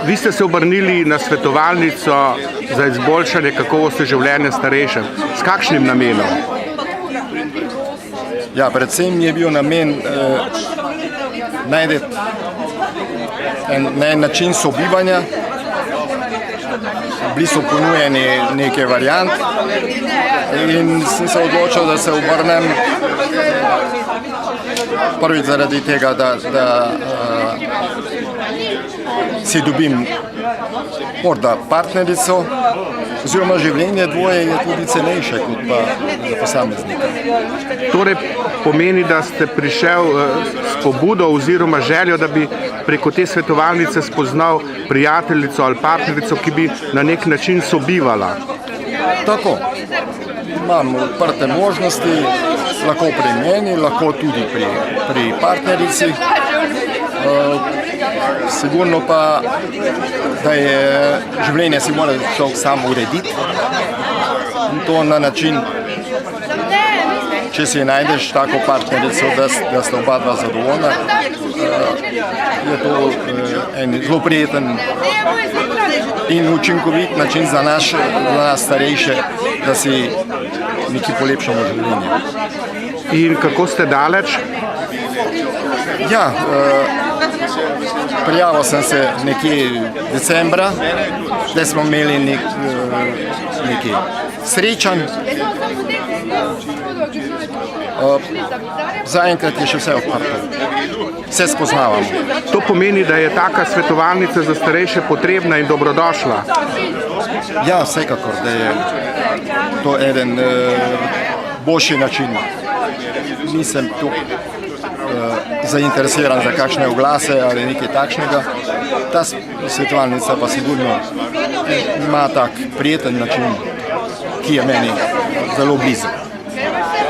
Vi ste se obrnili na svetovalnico za izboljšanje kakovosti življenja starejših. S kakšnim namenom? Ja, predvsem je bil namen najti en način sobivanja. Bili so ponujeni neke variante in sem se odločil, da se obrnem prvič zaradi tega, da si dobim morda partnerico, oziroma življenje dvoje je tudi cenejše kot pa za posameznika. Torej pomeni, da ste prišel s pobudo oziroma željo, da bi preko te svetovalnice spoznal prijateljico ali partnerico, ki bi na nek način sobivala. Tako. Imam odprte možnosti, lahko pri meni, lahko tudi pri partnerici. Sigurno pa, da je življenje si mora človek sam urediti. In to na način, če si najdeš tako partnerico, da sta oba dva zadovoljna, je to en zelo prijeten in učinkovit način za nas starejše, da si nekaj polepšamo življenje. In kako ste daleč? Ja, prijavil sem se nekje decembra, da smo imeli nekaj srečanj. Zaenkrat je še vse odprto. Vse spoznavamo. To pomeni, da je taka svetovalnica za starejše potrebna in dobrodošla? Ja, vsekakor, da je to eden boljši način. Nisem tu zainteresiran za kakšne oglase ali nekaj takšnega. Ta svetovalnica pa sigurno ima tak prijeten način, ki je meni zelo blizu.